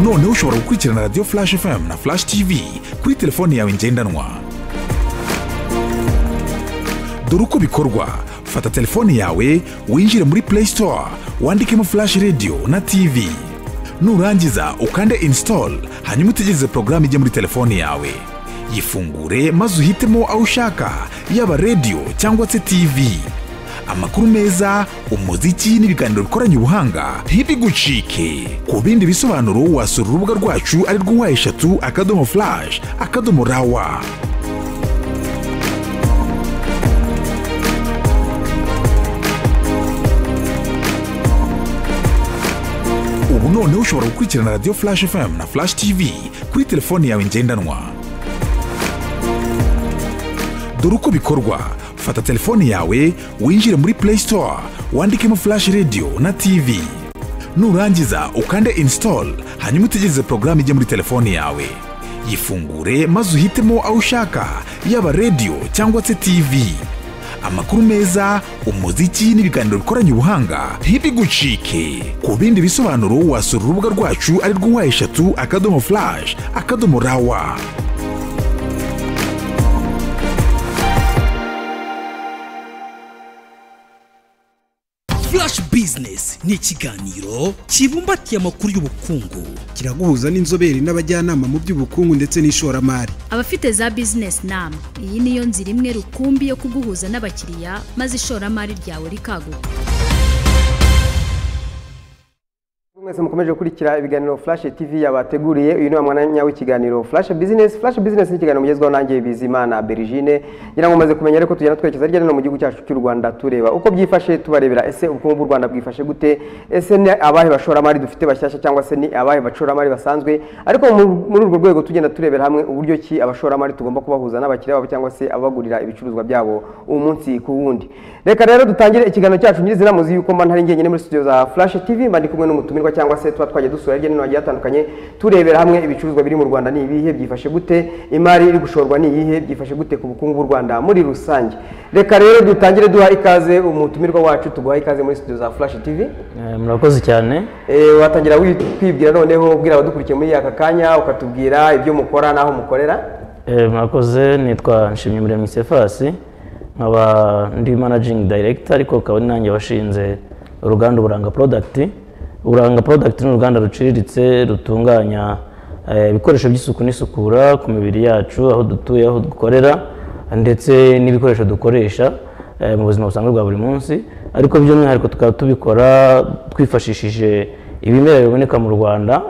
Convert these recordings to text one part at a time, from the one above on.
noneho ushobora gukurikirana Radio Flash FM na Flash TV kuri telefoni yawe ngendanwa. Dore uko bikorwa: fata telefoni yawe winjire muri Play Store wandikemo Flash Radio na TV. Nurangiza ukande install, hanyuma utegereze programu ijye muri telefoni yawe. Yifungure maze uhitemo aho ushaka, yaba radio cyangwa se TV. Amakuru meza, umuziki n'ibiganiro bikoranye ubuhanga ntibigucike. Ku bindi bisobanuro wasura urubuga rwacu ari rwo wa3.flash.rawa. Ubu noneho ushobora gukurikirana Radio Flash FM na Flash TV kuri telefoni yawe ngendanwa. Dore uko bikorwa: fata telefoni yawe winjire muri Play Store wandikemo Flash Radio na TV. Nurangiza ukande install, hanyuma utegereze programu ijye muri telefoni yawe. Yifungure maze uhitemo aho ushaka, yaba radio cyangwa se TV. Amakuru meza, umuziki n'ibiganiro bikoranye ubuhanga ntibigucike. Ku bindi bisobanuro wasura urubuga rwacu ari rwo wa3.flash.rawa. Flash Business ni ikiganiro kibumbatiye amakuru y'ubukungu, kiraguhuza n'inzobere n'abajyanama mu by'ubukungu ndetse n'ishoramari. Abafite za business nama, iyi niyo nzira imwe rukumbi yo kuguhuza n'abakiriya maze ishoramari ryawe rikaguka. Mwese mukomeje gukurikira ibiganiro Flash TV yabateguriye. Uyu ni mwanya w'ikiganiro Flash Business. Flash Business ni ikiganiro mugezweho nanjye Bizimana Bergine. Ngira ngo mumaze kumenya reko tugenda twerekeza hirya no mu gihugu cyacu cy'u Rwanda tureba uko byifashe, tubarebera ese ubukungu bw'u Rwanda bwifashe gute, ese ni abahe bashoramari dufite bashyashya cyangwa se ni abahe bashoramari basanzwe. Ariko muri urwo rwego tugenda turebera hamwe uburyo ki abashoramari tugomba kubahuza n'abakiriya babo cyangwa se abagurira ibicuruzwa byabo umunsi ku wundi. Reka rero dutangire ikiganiro cyacu nyirizina muzi yuko mba ntari ngenye muri studio za Flash TV, mba ndi kumwe n'umutumirwa cyangwa se tuba twagiye dusura hirya no hino hatandukanye turebera hamwe ibicuruzwa biri mu Rwanda ni ibihe, byifashe gute, imari iri gushorwa ni iyihe, byifashe gute ku bukungu bw'u Rwanda muri rusange. Reka rero dutangire duha ikaze umutumirwa wacu, tuguha ikaze muri studio za Flash TV. Murakoze cyane. Watangira kwibwira noneho ubwira abadukurikiye muri aka kanya, ukatubwira ibyo mukora naho mukorera. Murakoze, nitwa Nshimyumuremyi Sefasi, nkaba ndi managing director, ariko kaba nanjye washinze uruganda Buranga Product. Buranga Product ni uruganda ruciriritse rutunganya ibikoresho by'isuku n'isukura ku mibiri yacu, aho dutuye, aho dukorera, ndetse n'ibikoresho dukoresha mu buzima busanzwe bwa buri munsi. Ariko by'umwihariko tukaba tubikora twifashishije ibimera biboneka mu Rwanda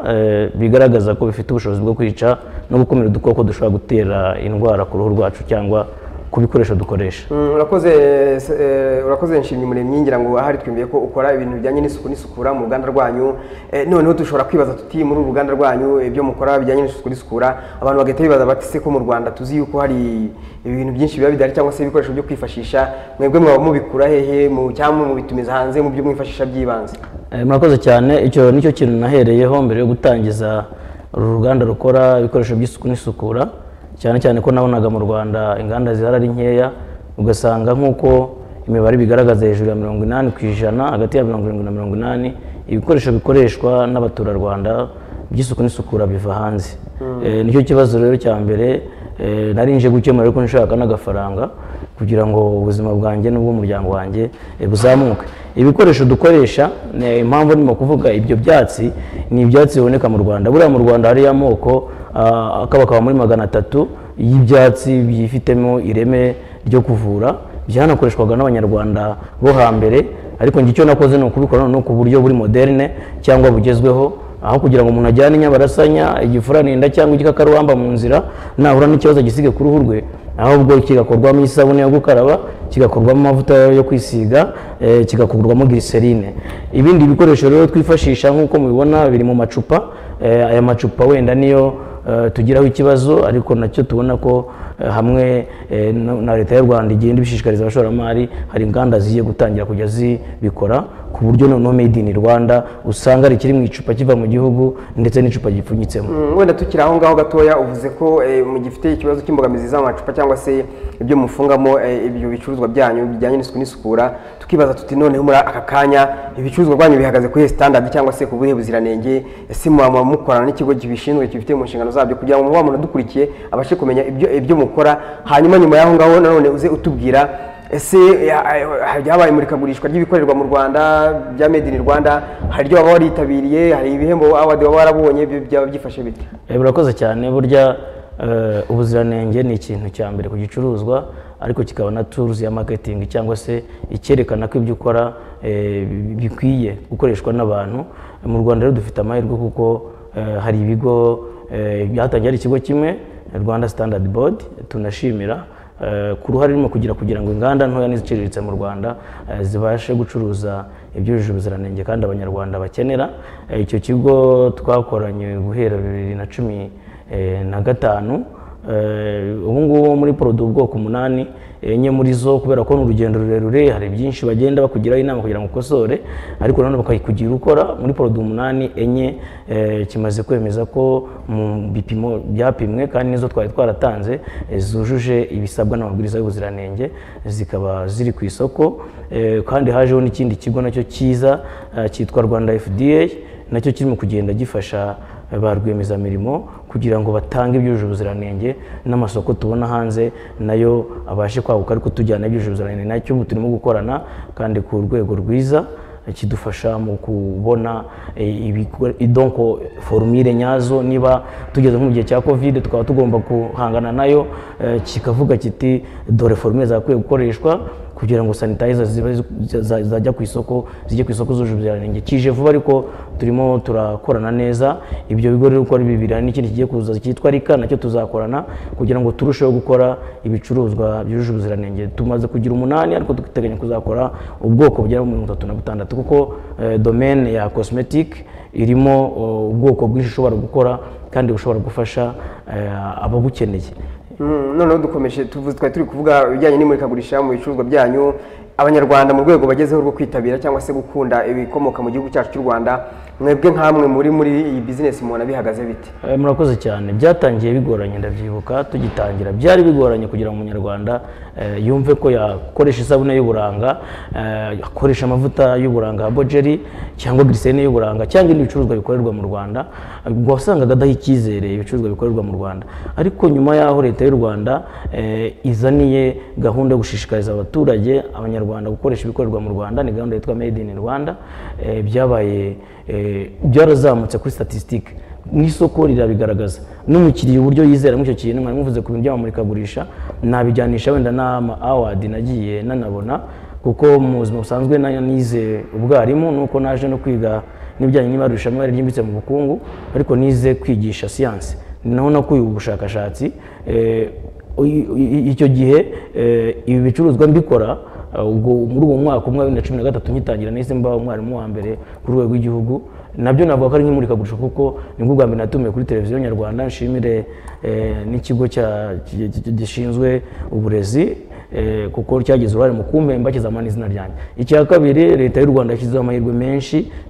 bigaragaza ko bifite ubushobozi bwo kwica no gukumira udukoko dushobora gutera indwara ku ruhu rwacu cyangwa ku bikoresho dukoresha. Urakoze Nshimyumuremyi, ngira ngo ahari twimbiye ko ukora ibintu bijyanye n'isuku n'isukura mu ruganda rwanyu. Noneho dushobora kwibaza tuti muri uruganda rwanyu ibyo mukora bijyanye n'isuku n'isukura, abantu bagahita bibaza bati se ko mu Rwanda tuzi yuko hari ibintu byinshi biba bidari cyangwa se ibikoresho byo kwifashisha, mwebwe mwaba mubikura hehe cyangwa mubitumiza hanze mu byo mwifashisha by'ibanze? Murakoze cyane, icyo nicyo kintu nahereyeho mbere yo gutangiza uruganda rukora ibikoresho by'isuku n'isukura, cyane cyane ko nabonaga mu Rwanda inganda zihari ari nkeya, ugasanga nk'uko imibare bigaragaza hejuru ya 80%, hagati ya 70 na 80% ibikoresho bikoreshwa n'abaturarwanda by'isuku n'isukura biva hanze. Nicyo kibazo rero cya mbere nari nje gukemura, ariko nshaka n'agafaranga kugira ngo ubuzima bwanjye n'ubw'umuryango wanjye buzamuke. Ibikoresho dukoresha, impamvu ndimo kuvuga ibyo byatsi, ni ibyatsi biboneka mu Rwanda. Buriya mu Rwanda hari amoko akaba muri 300 y'ibyatsi byifitemo ireme ryo kuvura, byanakoreshwaga n'abanyarwanda bo hambere. Ariko icyo nakoze ni ukubikora no ku buryo buri moderne cyangwa bugezweho, aho kugira ngo umuntu ajyane inyabarasanya, igifuraninda cyangwa igikakarubamba mu nzira nahura n'ikibazo gisige ku ruhu rwe, ahubwo kigakorwamo isabune yo gukaraba, kigakorwamo amavuta yo kwisiga, kigakorwamo glycerine. Ibindi bikoresho rero twifashisha nk'uko mubibona biri mu macupa. Aya macupa wenda niyo tugiraho ikibazo, ariko nacyo tubona ko hamwe na leta y'u Rwanda igenda ibishishikariza abashoramari, hari inganda zigiye gutangira kujya zibikora ku buryo noneho made in Rwanda usanga ari kiri mu icupa kiva mu gihugu ndetse n'icupa gipfunyitsemo. Wenda tukiri aho ngaho gatoya, uvuze ko mu gifite ikibazo cy'imbogamizi z'amacupa cyangwa se ibyo mufungamo ibyo bicuruzwa byanyu bijyanye n'isuku n'isukura, tukibaza tuti noneho muri aka kanya ibicuruzwa byanyu bihagaze kuri standard cyangwa se ku buhe buziranenge, ese muba mukorana n'ikigo kibishinzwe kibifite mu nshingano zabyo kugira ngo muba munadukurikiye abashe kumenya ibyo mukora, hanyuma nyuma y'aho ngaho nanone uze utubwira ese habaye imurikagurishwa ry'ibikorerwa mu Rwanda bya made in Rwanda, hari ibyo baba waritabiriye, hari ibihembo award baba warabonye, byaba byifashe bite? Burakoze cyane. Burya ubuziranenge ni ikintu cya mbere ku gicuruzwa, ariko kikaba na tools ya marketing cyangwa se icyerekana ko ibyo ukora bikwiye gukoreshwa n'abantu. Mu Rwanda rero dufite amahirwe kuko hari ibigo byatangiye, ari ikigo kimwe Rwanda Standard Board, tunashimira ku ruhare rurimo kugira ngo inganda ntoya n'iziciriritse mu Rwanda zibashe gucuruza ibyujuje ubuziranenge kandi abanyarwanda bakenera. Icyo kigo twakoranye guhera 2015, ubu ngubu muri product ubwoko 8 enye muri zo, kubera ko n'urugendo rurerure hari byinshi bagenda bakugiraho inama kugira ngo ukosore, ariko nanone bakayikugira ukora muri product 8 enye kimaze kwemeza ko mu bipimo byapimwe kandi nizo twari twaratanze zujuje ibisabwa n'amabwiriza y'ubuziranenge, zikaba ziri ku isoko. Kandi hajeho n'ikindi kigo nacyo cyiza cyitwa Rwanda FDA, nacyo kirimo kugenda gifasha ba rwiyemezamirimo kugira ngo batange ibyujuje ubuziranenge, n'amasoko tubona hanze nayo abashe kwaguka, ariko tujyana ibyujuje ubuziranenge nacyo ubu turimo gukorana kandi ku rwego rwiza, kidufasha mu kubona donc formule nyazo. Niba tugeze mu gihe cya Covid tukaba tugomba guhangana nayo, kikavuga kiti dore formule zakwiye gukoreshwa kugira ngo sanitizer zajya ku isoko, zijye ku isoko zuje ubuziranenge. Kije vuba ariko turimo turakorana neza. Ibyo bigo rero uko ari bibiri, n'ikindi kigiye kuza cyitwa Rika, nacyo tuzakorana kugira ngo turusheho gukora ibicuruzwa byujuje ubuziranenge. Tumaze kugira 8, ariko duteganya kuzakora ubwoko bugera muri 36 kuko domaine ya cosmetic irimo ubwoko bwinshi ushobora gukora kandi bushobora gufasha ababukeneye. Noneho dukomeje twari turi kuvuga ibijyanye n'imurikagurisha mu bicuruzwa byanyu. Abanyarwanda mu rwego bagezeho rwo kwitabira cyangwa se gukunda ibikomoka mu gihugu cyacu cy'u Rwanda, mwebwe nkamwe muri iyi business mubona bihagaze bite? Murakoze cyane. Byatangiye bigoranye, ndabyibuka tugitangira byari bigoranye kugira ngo umunyarwanda yumve ko yakoresha isabune y'uburanga, akoresha amavuta y'uburanga ya Bojeri cyangwa glycerine y'uburanga cyangwa ibindi bicuruzwa bikorerwa mu Rwanda. Wasangaga adaha icyizere ibicuruzwa bikorerwa mu Rwanda, ariko nyuma y'aho leta y'u Rwanda izaniye gahunda yo gushishikariza abaturage abanyarwanda gukoresha ibikorerwa mu Rwanda, ni gahunda yitwa Made in Rwanda, byarazamutse kuri statistique, n'isoko rirabigaragaza, n'umukiriya uburyo yizera mu icyo kintu. Mwari muvuze ku bintu by'amurikagurisha, nabijyanisha wenda n'ama award nagiye nanabona, kuko mu buzima busanzwe nize ubwarimu, nuko naje no kwiga n'ibijyanye n'ibarushamari ryimbitse mu bukungu, ariko nize kwigisha siyansi, naho nakuye ubushakashatsi. Icyo gihe ibi bicuruzwa mbikora muri uwo mwaka umwe wa 2013 nkitangira, nahise mba umwarimu wa mbere ku rwego rw'igihugu. Nabyo navuga ko ari nk'imurikagurisha kuko nibwo bwa mbere natumiwe kuri televiziyo nyarwanda. Nshimire n'ikigo gishinzwe uburezi kuko cyagize uruhare mu kumpemba kizamana izina ryanjye. Icya kabiri, leta y'u Rwanda yashyizeho amahirwe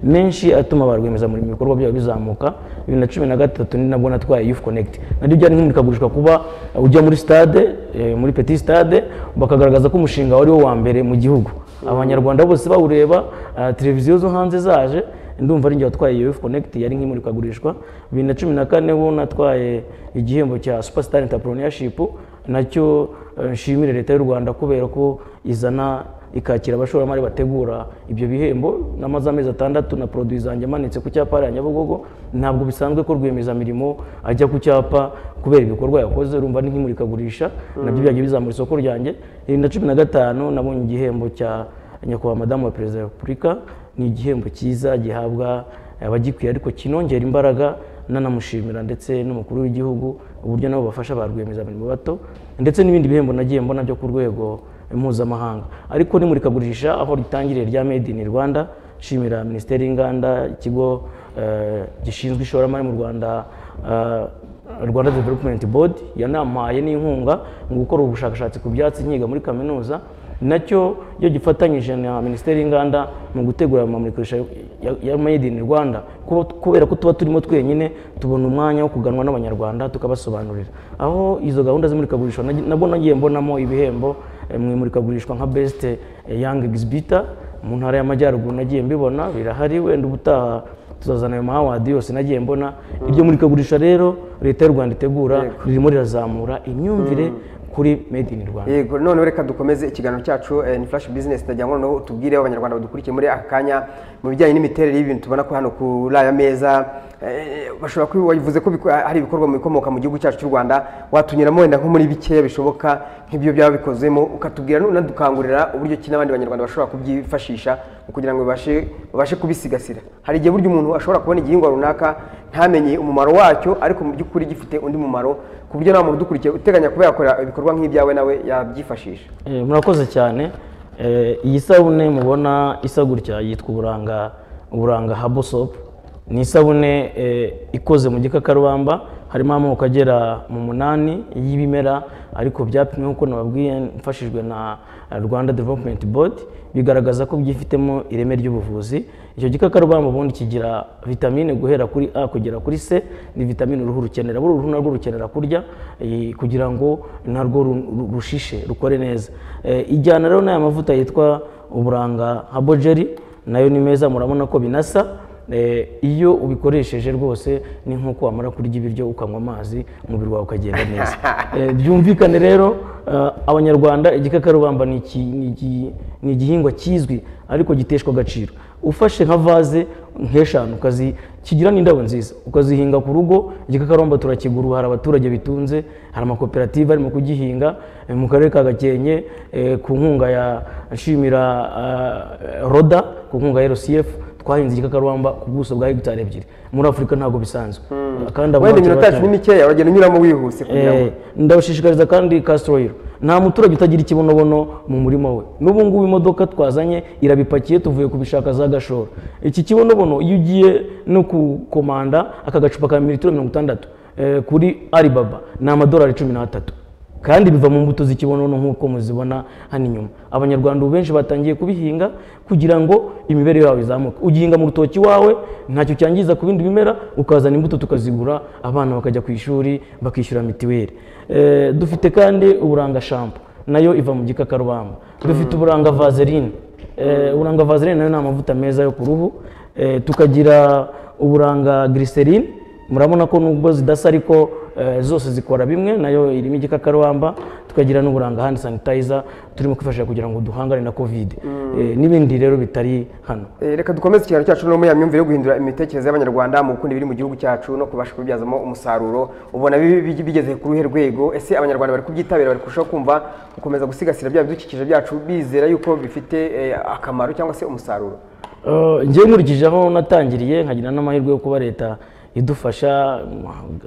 menshi atuma ba rwiyemezamirimo ibikorwa byabo bizamuka. 2013 ni nabwo natwaye Youth Connect, nabyo byari nk'imurikagurisha kuba ujya muri stade, muri Petit Stade, bakagaragaza ko umushinga wari wo wa mbere mu gihugu, abanyarwanda bose bawureba, televiziyo zo hanze zaje. Ndumva ari njye watwaye Youth Connect, yari nk'imurikagurishwa. 2014 ubu natwaye igihembo cya Superstar Entrepreneurship, nacyo nshimire leta y'u Rwanda kubera ko izana ikakira abashoramari bategura ibyo bihembo. Namaze amezi 6 na produit zanjye manitse ku cyapa ya Nyabugogo. Ntabwo bisanzwe ko rwiyemezamirimo ajya ku cyapa kubera ibikorwa yakoze, urumva ni nk'imurikagurisha. Nabyo byagiye bizamura isoko ryanjye. 2015 nabonye igihembo cya nyakubahwa madamu wa perezida wa Repubulika, ni igihembo cyiza gihabwa abagikwiye, ariko kinongera imbaraga. Nanamushimira ndetse n'umukuru w'igihugu uburyo nabo bafasha ba rwiyemezamirimo bato, ndetse n'ibindi bihembo nagiye mbona byo ku rwego mpuzamahanga. Ariko nimurikagurisha aho ritangiriye rya Made in Rwanda nshimira Minisiteri y'Inganda, ikigo gishinzwe ishoramari mu Rwanda, Rwanda Development Board, yanampaye n'inkunga mu gukora ubushakashatsi ku byatsi nkiga muri kaminuza, nacyo iyo gifatanyije na Minisiteri y'Inganda mu gutegura amamurikagurisha ya Made in Rwanda, kubera ko tuba turimo twenyine tubona umwanya wo kuganwa n'abanyarwanda tukabasobanurira. Aho izo gahunda z'imurikagurisha nabwo nagiye mbonamo ibihembo mu imurikagurishwa nka Best Young Exhibitor mu ntara y'Amajyaruguru, nagiye mbibona birahari, wenda ubutaha tuzazana ayo mahawadi yose nagiye mbona. Iryo murikagurisha rero leta y'u Rwanda itegura ririmo rirazamura imyumvire kuri Made in Rwanda. Yego, none reka dukomeze ikiganiro cyacu ni Flash Business, ndagira ngo noneho tubwire abanyarwanda badukurikiye muri aka kanya mu bijyanye n'imiterere y'ibintu tubona ko hano kuri aya meza, bashobora kuba wavuze ko hari ibikorwa mu bikomoka mu gihugu cyacu cy'u Rwanda, watunyuramo wenda nko muri bikeya bishoboka nk'ibyo byaba bikozemo, ukatubwira n'unadukangurira uburyo ki n'abandi banyarwanda bashobora kubyifashisha kugira ngo babashe kubisigasira. Hari igihe buryo umuntu ashobora kubona igihingwa runaka ntamenye umumaro wacyo, ariko mu by'ukuri gifite undi mumaro, ku buryo nta muntu udukurikiye uteganya kuba yakora ibikorwa nk'ibyawe nawe yabyifashisha. Murakoze cyane. Iyi sabune mubona isa gutya yitwa uburanga Habo Soap. Ni isabune ikoze mu gikakarubamba, harimo amoko agera mu 8 y'ibimera, ariko byapimwe nk'uko nababwiye mfashijwe na Rwanda Development Board, bigaragaza ko byifitemo ireme ry'ubuvuzi. Icyo gikakarubamba ubundi kigira vitamine guhera kuri A kugera kuri C, ni vitamine uruhu rukenera, uruhu narwo rukenera kurya kugira ngo narwo rushishe rukore neza. Ijyana rero n'aya mavuta yitwa uburanga Habo Jelly, nayo ni meza, murabona ko binasa. Iyo ubikoresheje rwose ni nk'uko wamara kurya ibiryo ukanywa amazi, umubiri wawe ukagenda neza. Byumvikane rero abanyarwanda, igikakarubamba ni igihingwa kizwi ariko giteshwa agaciro. Ufashe nka vaze nk'eshanu kigira n'indabo nziza ukazihinga ku rugo, igikakarubamba turakigura, hari abaturage bitunze, hari amakoperative arimo kugihinga mu karere ka Gakenke ku nkunga ya nshimira Roda, ku nkunga ya RCF, twahinze igikakarubamba ku buso bwa hegitari 2. Muri Afurika ntabwo bisanzwe. Kandi wenda iminota yacu ni mikeya, uragenda unyuramo wihuse kugira ngo ndabashishikariza kandi Castro Oil. Nta muturage utagira ikibonobono mu murima we. N'ubu ngubu imodoka twazanye irabipakiye, tuvuye kubishaka za Gashora. Iki kibonobono iyo ugiye no kukomanda aka gacupa ka mililitiro 60 kuri Alibaba ni amadolari 13, kandi biva mu mbuto z'ikibonobono nk'uko muzibona hano inyuma. Abanyarwanda benshi batangiye kubihinga kugira ngo imibereho yawe izamuke. Ugihinga mu rutoki wawe ntacyo cyangiza ku bindi bimera, ukazana imbuto tukazigura, abana bakajya ku ishuri bakishyura mitiweli. Dufite kandi uburanga shampoo, nayo iva mu gikakarubamba. Dufite uburanga Vaseline. Uburanga Vaseline nayo ni amavuta meza yo ku ruhu. Tukagira uburanga Glycerine, murabona ko nubwo zidasa ariko zose zikora bimwe, nayo irimo igikakarubamba. Tukagira n'uburanga hand sanitizer turimo kwifashisha kugira ngo duhangane na covid n'ibindi rero bitari hano. Reka dukomeze ikiganiro cyacu no mu myumvire yo guhindura imitekerereze y'abanyarwanda mu kundi biri mu gihugu cyacu no kubasha kubyazamo umusaruro. Ubona bigeze ku ruhe rwego, ese abanyarwanda bari kubyitabira, bari kurushaho kumva gukomeza gusigasira bya bidukikije byacu, bizera yuko bifite akamaro cyangwa se umusaruro? Ngiye nkurikije aho natangiriye, nkagira n'amahirwe yo kuba leta idufasha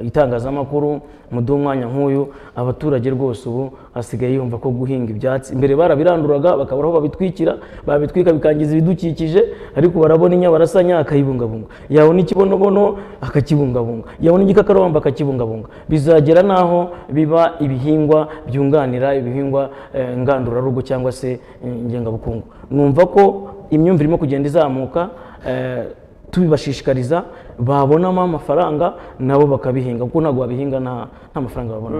itangazamakuru muduha umwanya nk'uyu. Abaturage rwose ubu hasigaye yumva ko guhinga ibyatsi, imbere barabiranduraga bakabura aho babitwika bikangiza ibidukikije, ariko barabona inyabarasanya akayibungabunga, yabona ikibonobono akakibungabunga, yabona igikakarubamba akakibungabunga, bizagera naho biba ibihingwa byunganira ibihingwa ngandurarugo cyangwa se ngengabukungu. Numva ko imyumvire irimo kugenda izamuka, tubibashishikariza babonamo amafaranga nabo bakabihinga, kuko ntabwo babihinga nta mafaranga babona.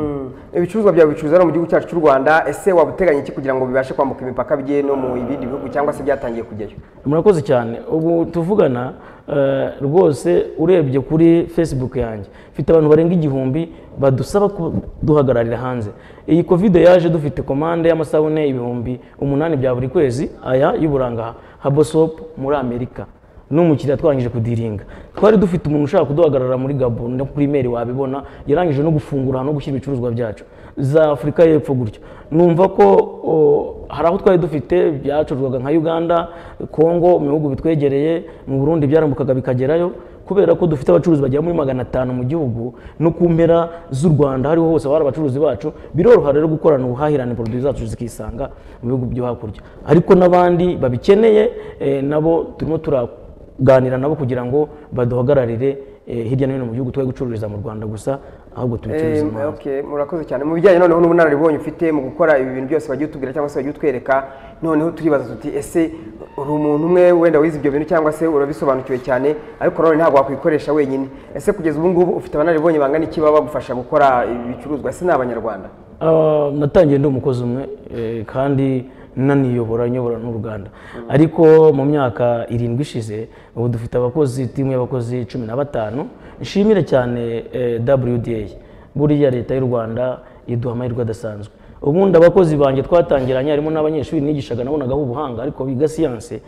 Ibicuruzwa byawe bicuruza no mu gihugu cyacu cy'u Rwanda, ese wabuteganya iki kugira ngo bibashe kwambuka imipaka bigiye no mu ibindi bihugu cyangwa se byatangiye kujyayo? Murakoze cyane. Ubu tuvugana rwose urebye kuri Facebook yanjye mfite abantu barenga 1000 badusaba kuduhagararira hanze. Iyi covid yaje dufite komande y'amasabune 8,000 bya buri kwezi, aya y'uburanga Habo Soap muri Amerika. N'umukiriya twangije kudiringa, twari dufite umuntu ushaka kuduhagarara muri Gabon no kuri mail wabibona, yarangije no gufungura no gushyira ibicuruzwa byacu za Afurika y'Epfo gutyo. Numva ko hari aho twari dufite byacuruzwaga nka Uganda, Congo, mu bihugu bitwegereye, mu Burundi byarambukaga bikagerayo, kubera ko dufite abacuruzi bagera muri 500 mu gihugu no ku mpera z'u Rwanda hariho hose bari abacuruzi bacu, biroroha rero gukorana ubuhahirane produit zacu zikisanga mu bihugu byo hakurya. Ariko n'abandi babikeneye nabo turimo turaganira nabo kugira ngo baduhagararire hirya no hino mu gihugu twe gucururiza mu Rwanda gusa, ahubwo tubicuruza mu okay, murakoze cyane. Mu bijyanye noneho n'ubunararibonye ufite mu gukora ibi bintu byose bagiye utubwira cyangwa se bagiye utwereka, noneho turibaza tuti ese uri umuntu umwe wenda wize ibyo bintu cyangwa se urabisobanukiwe cyane, ariko none ntabwo wakwikoresha wenyine. Ese kugeza ubu ngubu ufite abanararibonye bangana iki baba bagufasha gukora ibicuruzwa? Ese ni Abanyarwanda? Natangiye ndi umukozi umwe kandi nyobora n'uruganda, ariko mu myaka 7 ishize ubu dufite abakozi, timu y'abakozi 15. Nshimire cyane WDA, buriya leta y'u Rwanda iduha amahirwe adasanzwe. Ubundi abakozi banjye twatangiranye harimo n'abanyeshuri nigishaga nabonagaho ubuhanga, ariko biga siyanse,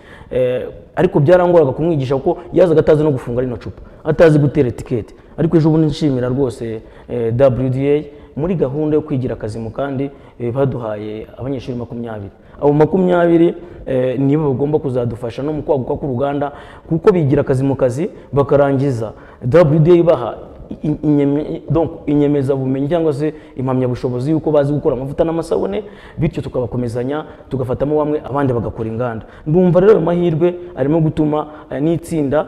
ariko byarangoraga kumwigisha kuko yazaga atazi no gufunga rino cupa, atazi gutera etikete. Ariko ejo ubundi nshimira rwose WDA muri gahunda yo kwigira akazi mu kandi baduhaye abanyeshuri 20. Abo 20 nibo bagomba kuzadufasha no mu kwaguka k'uruganda, kuko bigira akazi mu kazi bakarangiza. WDA baha inyemeza bumenyi cyangwa se impamya bushobozi yuko bazi gukora amavuta n'amasabune, bityo tukabakomezanya tugafatamo bamwe abandi bagakora inganda. Ndumva rero amahirwe arimo gutuma n'itsinda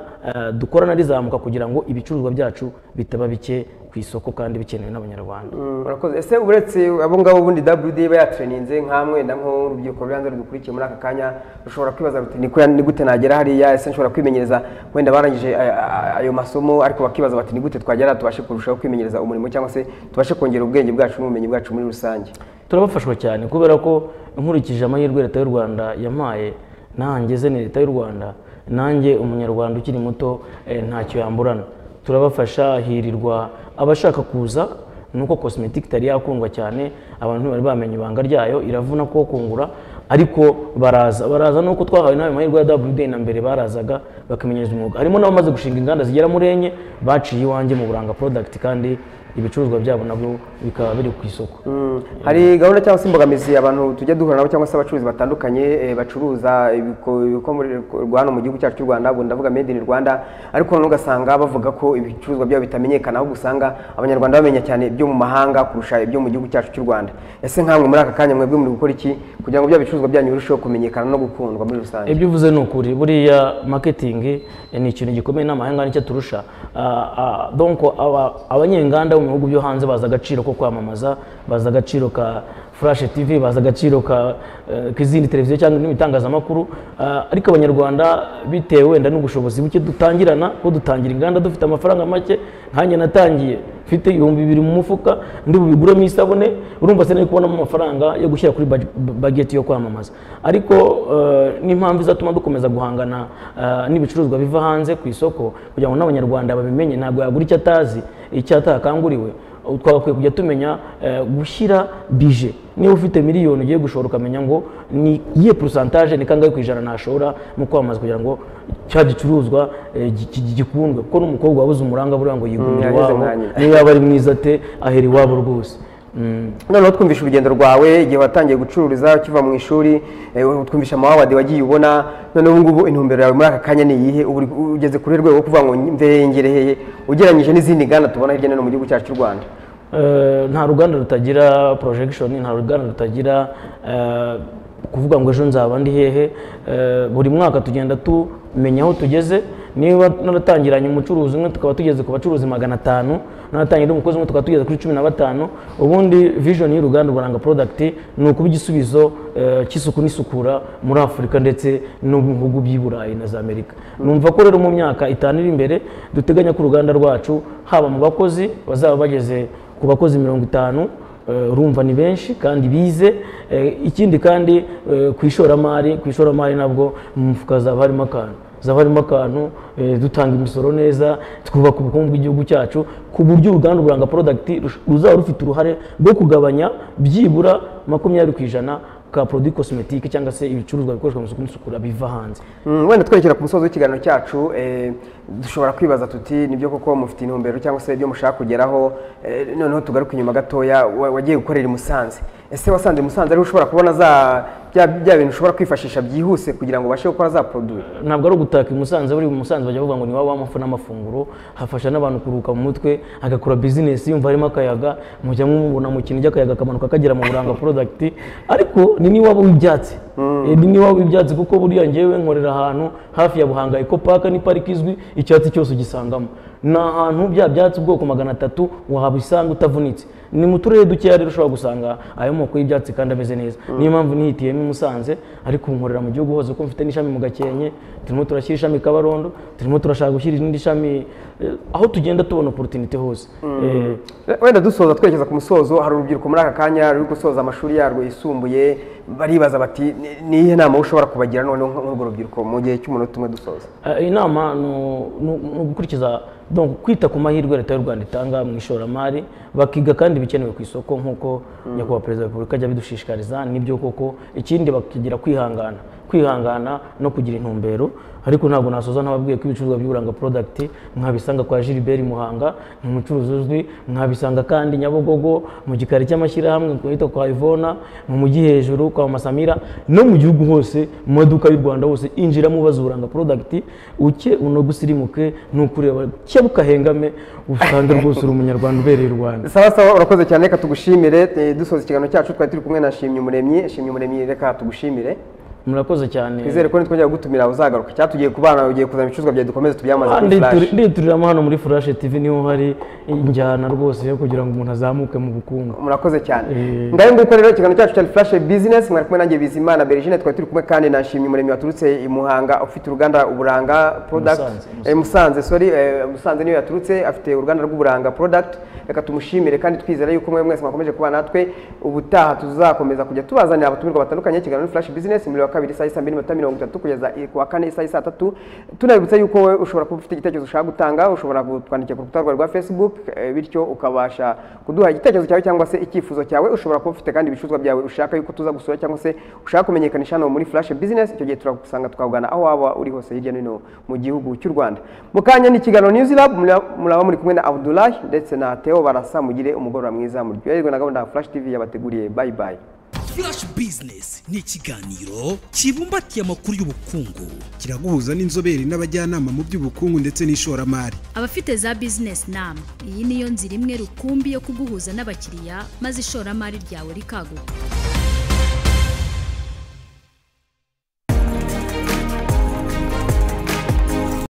dukorana rizamuka kugira ngo ibicuruzwa byacu bitaba bike ku isoko kandi bikenewe n'Abanyarwanda. Murakoze. Ese uretse abo ngabo bundi WDA bayatraininze nkamwe nko rubyiruko rwanze rudukurikiye muri aka kanya, rushobora kwibaza ruti ni gute nagera hariya? Ese nshobora kwimenyereza, wenda barangije ayo masomo ariko bakibaza bati ni gute twagera tubashe kurushaho kwimenyereza umurimo cyangwa se tubashe kongera ubwenge bwacu n'ubumenyi bwacu muri rusange? Turabafashwa cyane kubera ko nkurikije amahirwe leta y'u Rwanda yampaye, nangeze ni leta y'u Rwanda, nanjye umunyarwanda ukiri muto ntacyo yamburana. Turabafasha, hirirwa abashaka kuza, nuko cosmetic tari yakundwa cyane, abantu bari bamenye ibanga ryayo, iravuna ko kungura, ariko baraza nuko twahawe nawe amahirwe ya WDA na mbere barazaga bakamenyereza umwuga. Harimo n'abamaze gushinga inganda zigera muri 4 baciye iwanjye mu Buranga product, kandi ibicuruzwa byabo nabyo bikaba biri ku isoko. Hari gahunda cyangwa se imbogamizi abantu tujya duhura nabo cyangwa se abacuruzi batandukanye bacuruza ibikomoka hano mu gihugu cyacu cy'u Rwanda, ubwo ndavuga made in Rwanda, ariko none ugasanga bavuga ko ibicuruzwa byabo bitamenyekana, aho gusanga Abanyarwanda bamenya cyane ibyo mu mahanga kurusha ibyo mu gihugu cyacu cy'u Rwanda. Ese nkamwe muri aka kanya mwebwe muri gukora iki kugira ngo bya bicuruzwa byanyu birusheho kumenyekana no gukundwa muri rusange? Ibyo uvuze ni ukuri, buriya marketing ni ikintu gikomeye n'amahanga nicyo turusha. Donc abanyenganda mu bihugu byo hanze baza agaciro ko kwamamaza, baza agaciro ka Flash TV, baza agaciro ka kizindi televiziyo cyangwa n'imitangazamakuru, ariko Abanyarwanda bitewe wenda n'ubushobozi buke dutangirana, ko dutangira inganda dufite amafaranga make. Nkanjye natangiye mfite 2,000 mu mufuka, ndi bubiguramo isabune, urumva se nari kubonamo amafaranga yo gushyira kuri budget yo kwamamaza. Ariko n'impamvu izatuma dukomeza guhangana n'ibicuruzwa biva hanze ku isoko kugira ngo n'Abanyarwanda babimenye, ntabwo yagura icyo atazi, icyo atakanguriwe. Twagakwiye kujya tumenya gushyira bije. Niba ufite miliyoni ugiye gushora ukamenya ngo ni iyihe pourcentage, ni kangahe ku ijana nashora mu kwamamaza kugira ngo cya gicuruzwa gikundwe, kuko n'umukobwa wabuze umuranga buriya ngo yigumira iwabo, niyo yaba ari mwiza ate ahera iwabo rwose. Noneho twumvisha urugendo rwawe igihe watangiye gucururiza ukiva mu ishuri, twumvisha amawadi wagiye ubona, none ubu ngubu intumbero yawe muri aka kanya ni iyihe? Ugeze kuri rwego kuvuga ngo mverengere ugereranyije n'izindi nganda tubona hirya no hino mu gihugu cyacu cy'u Rwanda? Nta ruganda rutagira projection, nta ruganda rutagira kuvuga ngo ejo nzaba ndi hehe. Buri mwaka tugenda tumenya aho tugeze. Niba naratangiranye umucuruzi umwe tukaba tugeze ku bacuruzi 500, naratangiranye umukozi umwe tukaba tugeze kuri 15. Ubundi vision y'uruganda Buranga product ni ukuba igisubizo cy'isuku n'isukura muri Afurika ndetse no mu bihugu by'i Burayi na za Amerika. Numva ko rero mu myaka 5 iri imbere duteganya ko uruganda rwacu haba mu bakozi bazaba bageze ku bakozi 50, urumva ni benshi kandi bize. Ikindi kandi ku ishoramari nabwo mu mufuka zaba harimo akantu, dutanga imisoro neza, twubaka ubukungu bw'igihugu cyacu, ku buryo uruganda Buranga product ruzaba rufite uruhare rwo kugabanya byibura 20% ka produit cosmetique cyangwa se ibicuruzwa bikoreshwa mu isuku n'isukura biva hanze. Wenda twerekera ku musozo w'ikiganiro cyacu, dushobora kwibaza tuti nibyo koko mufite intumbero cyangwa se ibyo mushaka kugeraho. Noneho tugaruka inyuma gatoya, wagiye gukorera i Musanze. ese wasanze Musanze ari ushobora kubona bya bintu ushobora kwifashisha byihuse kugira ngo ubashe gukora za produit? Ntabwo ari ugutaka Musanze, buri Musanze bajya bavuga ngo ni waba w'amafu n'amafunguro, hafasha n'abantu kuruka mu mutwe, agakora business yumva harimo akayaga, mujya mubona mu kintu cy'akayaga kamanuka kagera mu buranga product, ariko ni waba w'ibyatsi. Ni waba w'ibyatsi kuko buriya ngewe nkorera ahantu hafi ya Buhanga Eco Park, ni pariki izwi, icyatsi cyose ugisangamo. Ni ahantu bya byatsi ubwoko 300 wahabisanga utavunitse. Ni mu turere dukeya rero ushobora gusanga ayo moko y'ibyatsi kandi ameze neza. Niyo mpamvu nihitiyemo Musanze, ariko nkorera mu gihugu hose ko mfite n'ishami mu Gakenke, turimo turashyira ishami Kabarondo, turimo turashaka gushyira irindi shami aho tugenda tubona opportunity hose. Wenda dusoza twerekeza ku musozo, hari urubyiruko muri aka kanya ruri gusoza amashuri yarwo yisumbuye, baribaza bati nihe nama ushobora kubagira none nk'urwo rubyiruko mu gihe cy'umunota umwe dusoza? Inama no gukurikiza kwita ku mahirwe leta y'u Rwanda itanga mu ishoramari, bakiga kandi bikenewe ku isoko nk'uko nyakubahwa perezida wa repubulika ajya bidushishikariza. Nibyo koko, ikindi bakigira kwihangana no kugira intumbero. Ariko ntabwo nasoza ntababwiye ko ibicuruzwa by'uburanga product mwabisanga kwa Gilbert Muhanga, ni umucuruzi uzwi, mwabisanga kandi Nyabugogo mu gikari cy'amashyirahamwe kwita kwa Ivona, mu mujyi hejuru kwa Masamira, no mu gihugu hose mu maduka y'u Rwanda hose. Injira mubaza uburanga product uke uno gusirimuke n'ukureba cyabuka hengame, usanga rwose uri umunyarwanda ubereye u Rwanda. Sawa, urakoze cyane, reka tugushimire. Dusoza ikiganiro cyacu twari turi kumwe na Shimye Umuremyi, reka tugushimire. Murakoze cyane. Twizere ko nitwongera gutumira uzagaruka. Cyatugiye kubana ugiye kuzana ibicuruzwa bya dukomeze tubyamaze muri Flash. Nditurira hano muri Flash TV, niho hari injyana rwose yo kugira ngo umuntu azamuke mu bukungu. Murakoze cyane. Ngaye nguko rero ikiganiro cyacu cya Flash Business, mwari kumwe nanjye Bizimana Bergine, twari turi kumwe kandi na Shimye Umuremyi waturutse i Muhanga, ufite uruganda uburanga product Musanze niyo yaturutse, afite uruganda rw'uburanga product. Reka tumushimire kandi twizera yuko mwe mwese mwakomeje kuba natwe. Ubutaha tuzakomeza kujya tubazanira abatumirwa batandukanye. Ikiganiro Flash Business muri wa kabiri saa 2:30 kugeza ku wa kane saa 3. Tunabibutsa yuko wowe ushobora kuba ufite igitekerezo ushaka gutanga, ushobora kutwandikira ku rukuta rwa Facebook, bityo ukabasha kuduha igitekerezo cyawe cyangwa se icyifuzo cyawe. Ushobora kuba ufite kandi ibicuruzwa byawe ushaka yuko tuza gusura cyangwa se ushaka kumenyekanisha hano muri Flash Business. Icyo gihe turagusanga tukavugana aho waba uri hose hirya no hino mu gihugu cy'u Rwanda. Mukanya ni ikiganiro News Lab, muraba muri kumwe na Abdullahi ndetse na Theo Barasa. Mugire umugoroba mwiza, muryoherwe na gahunda Flash TV yabateguriye. Bye bye. Flash Business ni ikiganiro kibumbatiye amakuru y'ubukungu, kiraguhuza n'inzobere n'abajyanama mu by'ubukungu ndetse n'ishoramari. Abafite za business nama, iyi niyo nzira imwe rukumbi yo kuguhuza n'abakiriya maze ishoramari ryawe rikaguka.